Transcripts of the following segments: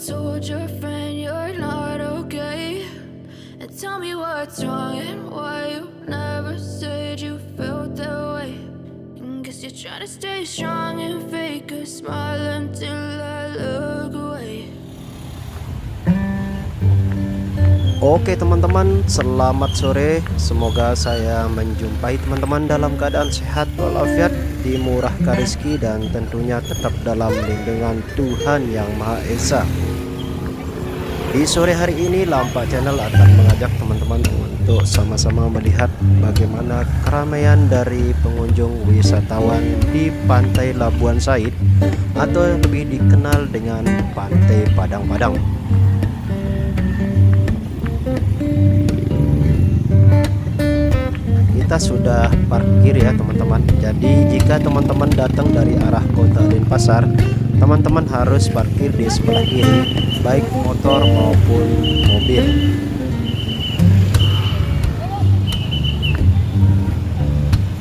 told your friend you're not okay? And tell me what's wrong and why you never said you felt that way. And guess you're trying to stay strong and fake a smile until I look away. Oke teman-teman, selamat sore. Semoga saya menjumpai teman-teman dalam keadaan sehat walafiat, dimurahkan rezeki, dan tentunya tetap dalam lindungan Tuhan Yang Maha Esa. Di sore hari ini, Lampak Channel akan mengajak teman-teman untuk sama-sama melihat bagaimana keramaian dari pengunjung wisatawan di Pantai Labuan Sait, atau lebih dikenal dengan Pantai Padang. Kita sudah parkir ya teman-teman. Jadi jika teman-teman datang dari arah kota Denpasar, teman-teman harus parkir di sebelah kiri, baik motor maupun mobil.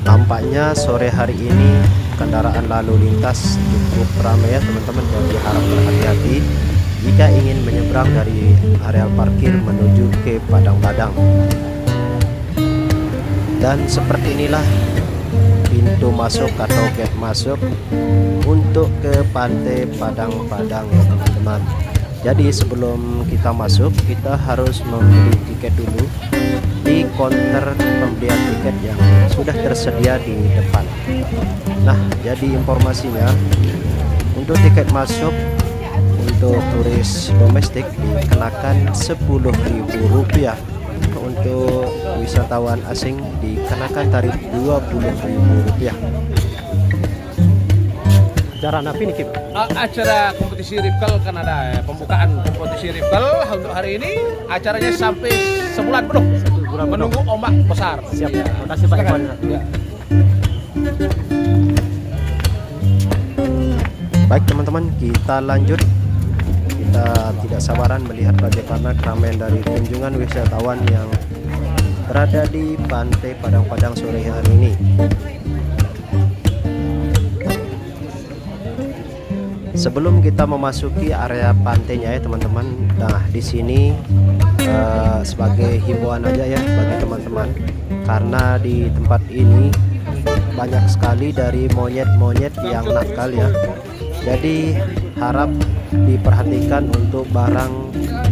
Tampaknya sore hari ini kendaraan lalu lintas cukup ramai ya teman-teman, jadi harap berhati-hati jika ingin menyeberang dari areal parkir menuju ke Padang. Dan seperti inilah pintu masuk atau gate masuk untuk ke Pantai Padang ya teman-teman. Jadi sebelum kita masuk, kita harus membeli tiket dulu di counter pembelian tiket yang sudah tersedia di depan. Nah, jadi informasinya, untuk tiket masuk untuk turis domestik dikenakan Rp10.000, untuk wisatawan asing dikenakan tarif Rp20.000. Acara apa ini, Kim? Acara kompetisi rifle kan ada pembukaan kompetisi rifle untuk hari ini. Acaranya sampai sebulan penuh. Menunggu ombak besar. Siap. Terima kasih Pak Iwan. Ya. Baik teman-teman, kita lanjut. Kita tidak sabaran melihat bagaimana keramaian dari kunjungan wisatawan yang berada di Pantai Padang sore hari ini. Sebelum kita memasuki area pantainya ya teman-teman, nah di sini sebagai himbauan aja ya bagi teman-teman, karena di tempat ini banyak sekali dari monyet-monyet yang nakal ya. Jadi harap diperhatikan untuk barang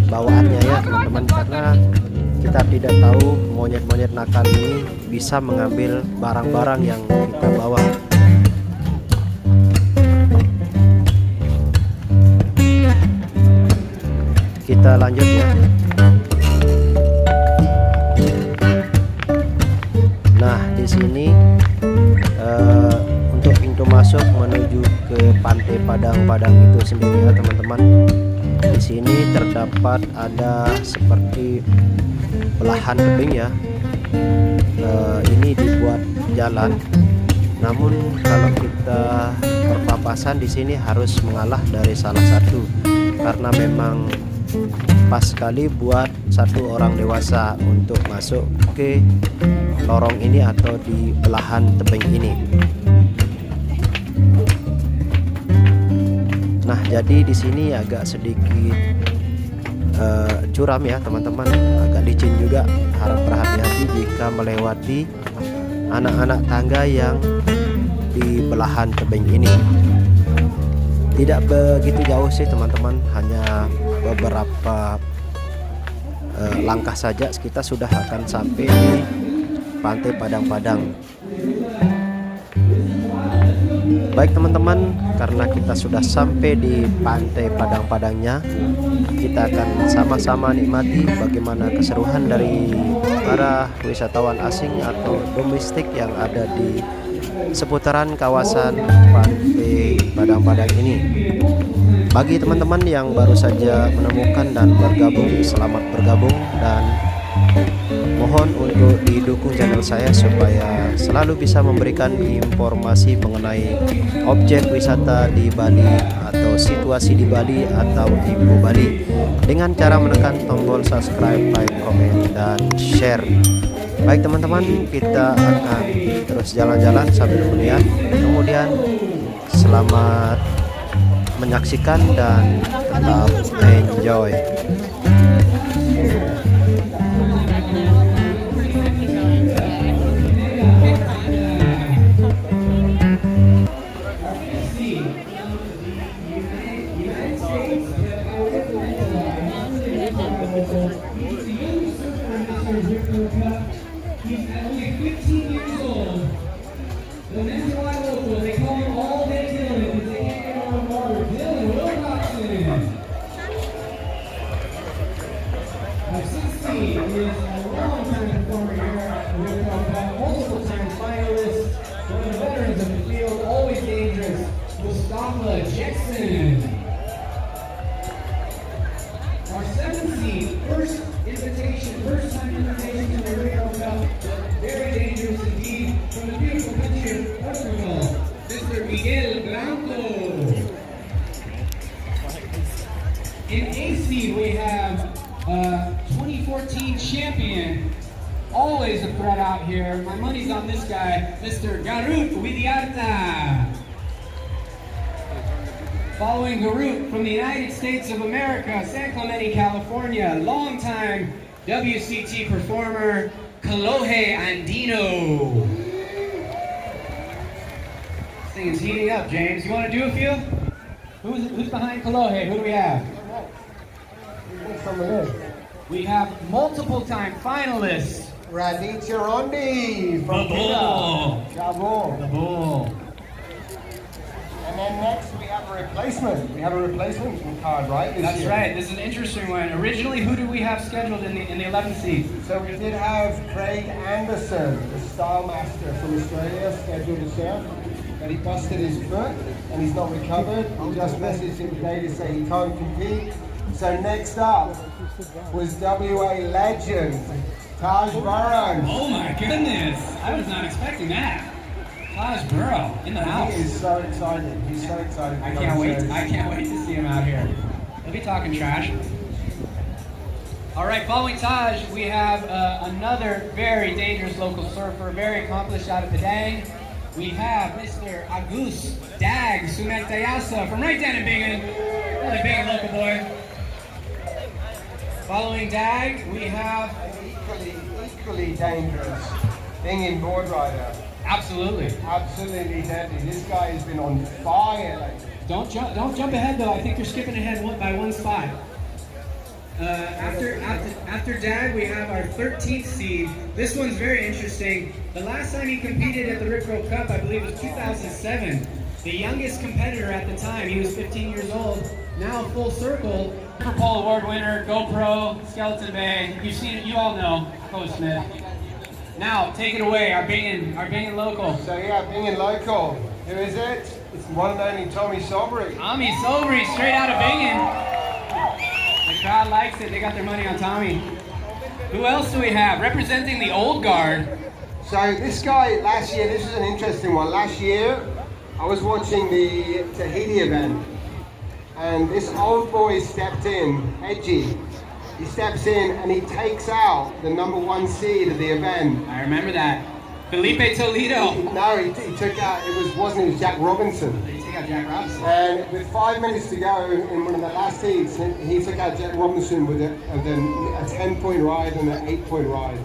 bawaannya ya teman-teman, karena kita tidak tahu monyet-monyet nakal ini bisa mengambil barang-barang yang kita bawa. Kita lanjut ya. Nah, di sini untuk pintu masuk menuju ke Pantai Padang itu sendiri ya teman-teman. Di sini terdapat ada seperti belahan tebing ya. Ini dibuat jalan. Namun kalau kita berpapasan di sini harus mengalah dari salah satu, karena memang pas sekali buat satu orang dewasa untuk masuk ke lorong ini atau di belahan tebing ini. Nah, jadi di sini agak sedikit curam ya teman-teman, agak licin juga. Harap berhati-hati jika melewati anak-anak tangga yang di belahan tebing ini. Tidak begitu jauh sih teman-teman, hanya beberapa langkah saja kita sudah akan sampai di Pantai Padang. Baik teman-teman, karena kita sudah sampai di Pantai Padangnya, kita akan sama-sama nikmati bagaimana keseruan dari para wisatawan asing atau domestik yang ada di seputaran kawasan Pantai Padang ini. Bagi teman-teman yang baru saja menemukan dan bergabung, selamat bergabung, dan mohon untuk didukung channel saya supaya selalu bisa memberikan informasi mengenai objek wisata di Bali atau situasi di Bali atau info Bali dengan cara menekan tombol subscribe, like, komen, dan share. Baik teman-teman, kita akan terus jalan-jalan sambil melihat. Kemudian selamat menyaksikan dan tetap enjoy. He's only 15 years old. The men's fly local, they call him all day Dylan because they can't get on water. Dylan Wilcoxon. Now 16 is a long-time performer here at the World Cup, multiple-time finalist, one of the veterans of the field, always dangerous, Mustafa Jackson. Our 17th, first-time invitation to the World Cup, very dangerous indeed, from the beautiful country of Portugal, Mr. Miguel Blanco. In AC, we have 2014 champion, always a threat out here. My money's on this guy, Mr. Garut Widiarta. Following Garut from the United States of America, San Clemente, California, longtime WCT performer, Kalohe Andino. This thing is heating up, James. You want to do a few? Who's behind Kalohe? Who do we have? We have multiple-time finalists. Raditya Rondi from The Bull. And then next we have a replacement. We have a replacement card, right? That's right. This is an interesting one. Originally, who did we have scheduled in the 11th seed? So we did have Craig Anderson, the style master from Australia, scheduled to serve. But he busted his foot and he's not recovered. I just messaged him today to say he can't compete. So next up was WA legend, Taj Burrow. Oh my goodness. I was not expecting that. Taj Burrow in the house. He is so excited. He's so excited. I can't wait to see him out here. He'll be talking trash. All right, following Taj, we have another very dangerous local surfer, very accomplished out of Padang. We have Mr. Agus Dag Sumentayasa from right down in Bingen. Really big local boy. Following Dag, we have equally dangerous Bingen board rider. absolutely. Absolutely deadly. This guy has been on fire lately. Don't jump ahead though. I think you're skipping ahead by one spot. After Dag, we have our 13th seed. This one's very interesting. The last time he competed at the Ripro Cup, I believe, was 2007. The youngest competitor at the time, he was 15 years old. Now full circle. Super Bowl award winner, GoPro, Skeleton Bay. You've seen it. You all know. Coach Smith. Now take it away. Our Bingen local. So yeah, Bingen local. Who is it? It's one and only Tommy Sobry. Tommy Sobry, straight out of Bingen. The crowd likes it. They got their money on Tommy. Who else do we have? Representing the old guard. So this guy last year, this is an interesting one. Last year, I was watching the Tahiti event, and this old boy stepped in, Edgy. He steps in and he takes out the #1 seed of the event. I remember that. Felipe Toledo. No, he took out, it was Jack Robinson. Did he take out Jack Robinson? And with 5 minutes to go in one of the last heats, he took out Jack Robinson with a 10-point ride and an 8-point ride.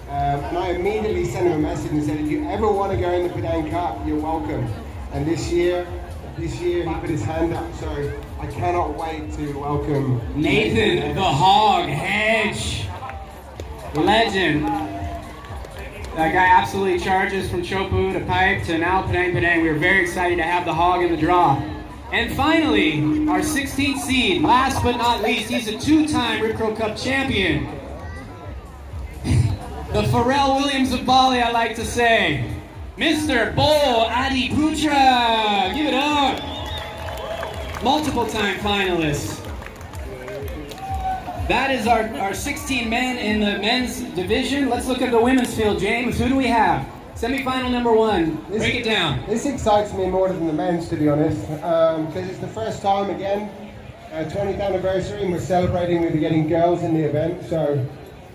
And I immediately sent him a message and said, if you ever want to go in the Padang Cup, you're welcome. And this year he put his hand up, so I cannot wait to welcome Nathan the Hog Hedge. Legend. That guy absolutely charges from Chopu to Pipe to now Padang. We are very excited to have the Hog in the draw. And finally, our 16th seed, last but not least, he's a two-time Ripro Cup champion. The Pharrell Williams of Bali, I like to say. Mr. Bo Adiputra! Give it up! Multiple-time finalists. That is our 16 men in the men's division. Let's look at the women's field, James. Who do we have? Semi-final #1. Break it down. This excites me more than the men's, to be honest, because it's the first time, again, 20th anniversary, and we're celebrating with getting girls in the event, so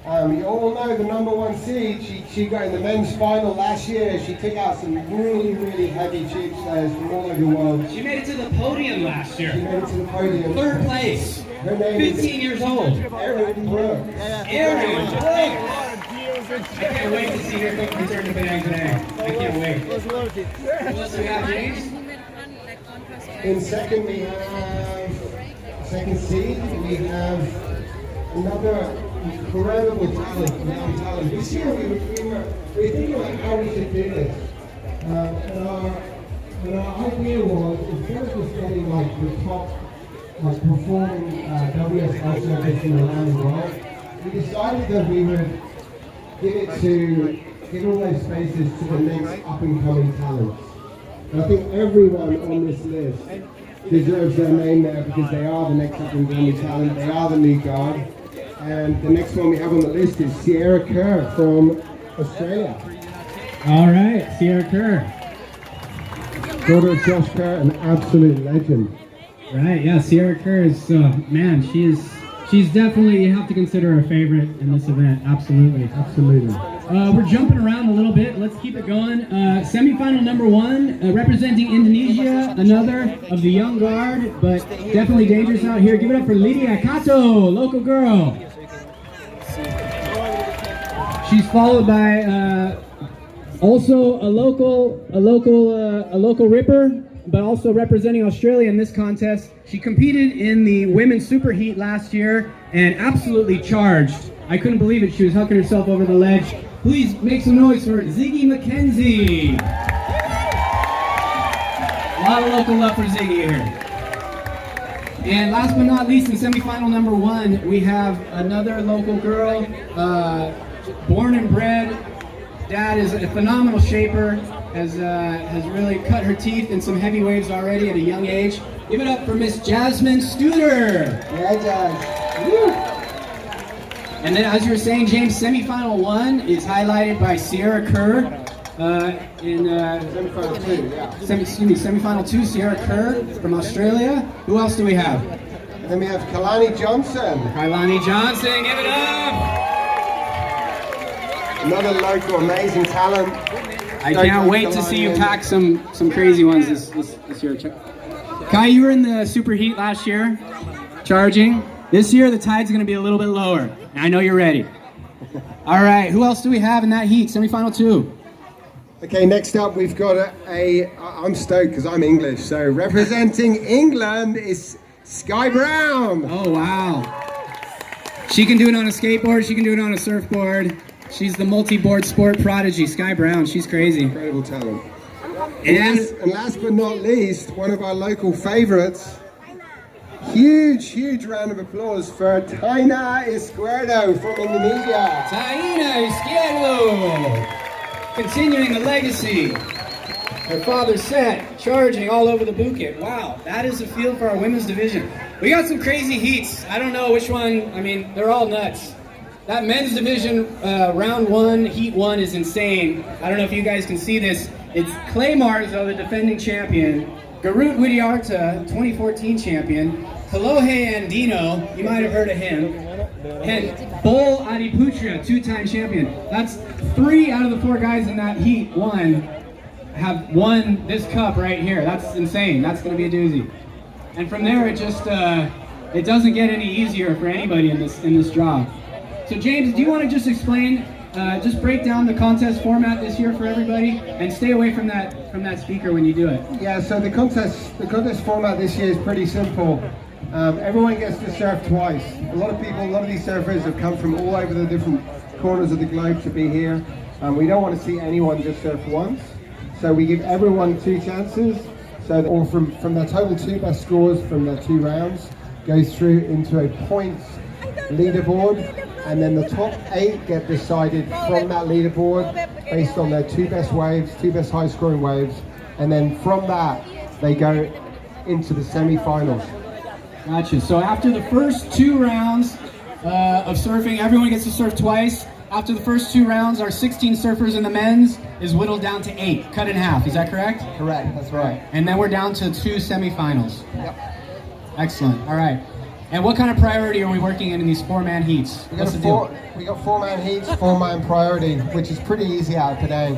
You all know the number one seed. She got in the men's final last year. She took out some really, really heavy tube players from all over the world. She made it to the podium last year. She made it to the podium. Third place. Her name 15 years old. Erin Brooks. Erin Brooks. I can't wait to see her cook return to Padang today. I can't wait. Who else do we have, James? In second, we have second seed. We have another incredible talent. This year we were thinking about how we should do this. And our idea was, instead of just getting like the top performing WSL service in around the world, we decided that we would give all those spaces to the next up and coming talents. And I think everyone on this list deserves their name there because they are the next up and coming talent, they are the new guard. And the next one we have on the list is Sierra Kerr from Australia. All right, Sierra Kerr. Daughter of Josh Kerr, an absolute legend. Right, yeah, Sierra Kerr is, man, she's definitely, you have to consider her favorite in this event, absolutely. Absolutely. We're jumping around a little bit, let's keep it going. Semi-final number one, representing Indonesia, another of the young guard, but definitely dangerous out here. Give it up for Lydia Kato, local girl. She's followed by also a local ripper, but also representing Australia in this contest. She competed in the women's superheat last year and absolutely charged. I couldn't believe it. She was hucking herself over the ledge. Please make some noise for Ziggy McKenzie. A lot of local love for Ziggy here. And last but not least, in semifinal number one, we have another local girl, born and bred. Dad is a phenomenal shaper, has really cut her teeth in some heavy waves already at a young age. Give it up for Miss Jasmine Studer. Yeah, Jazz. Woo. And then, as you were saying, James, semifinal one is highlighted by Sierra Kerr. In Semi-final two, yeah. Semifinal two, Sierra Kerr from Australia. Who else do we have? Then we have Kalani Johnson. Kailani Johnson, give it up! Another local amazing talent. I can't wait to see you pack some crazy ones this year. Kai, you were in the superheat last year, charging. This year, the tide's going to be a little bit lower. And I know you're ready. All right, who else do we have in that heat? Semifinal two. Okay, next up we've got I'm stoked because I'm English, so representing England is Sky Brown. Oh, wow. She can do it on a skateboard, she can do it on a surfboard. She's the multi-board sport prodigy, Sky Brown. She's crazy. Incredible talent. And last but not least, one of our local favorites. Huge round of applause for Taina Izquierdo from Indonesia. Taina Izquierdo, continuing the legacy. Her father set, charging all over the Bukit. Wow, that is a field for our women's division. We got some crazy heats. I don't know which one, I mean, they're all nuts. That men's division, round one, heat one is insane. I don't know if you guys can see this. It's Clay Marzo, the defending champion, Garut Widiarta, 2014 champion, Kalohe Andino, you might have heard of him, and Bol Adiputra, two-time champion. That's 3 out of the 4 guys in that heat one have won this cup right here. That's insane. That's going to be a doozy. And from there, it just it doesn't get any easier for anybody in this job. So James, do you want to just explain, just break down the contest format this year for everybody, and stay away from that speaker when you do it. Yeah, so the contest format this year is pretty simple. Everyone gets to surf twice. A lot of these surfers have come from all over the different corners of the globe to be here. We don't want to see anyone just surf once. So we give everyone 2 chances. So or from their total 2 best scores from their 2 rounds goes through into a points leaderboard, and then the top 8 get decided from that leaderboard based on their 2 best waves, 2 best high scoring waves, and then from that they go into the semi-finals. Gotcha. So after the first 2 rounds of surfing, everyone gets to surf twice. After the first 2 rounds, our 16 surfers in the men's is whittled down to 8, cut in half. Is that correct? Correct, that's right. And then we're down to 2 semifinals. Yep. Excellent. All right. And what kind of priority are we working in these four-man heats? What's the deal? We got four-man heats, four-man priority, which is pretty easy out of Padang.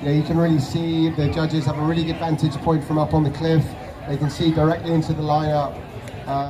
You can really see the judges have a really good vantage point from up on the cliff. They can see directly into the lineup.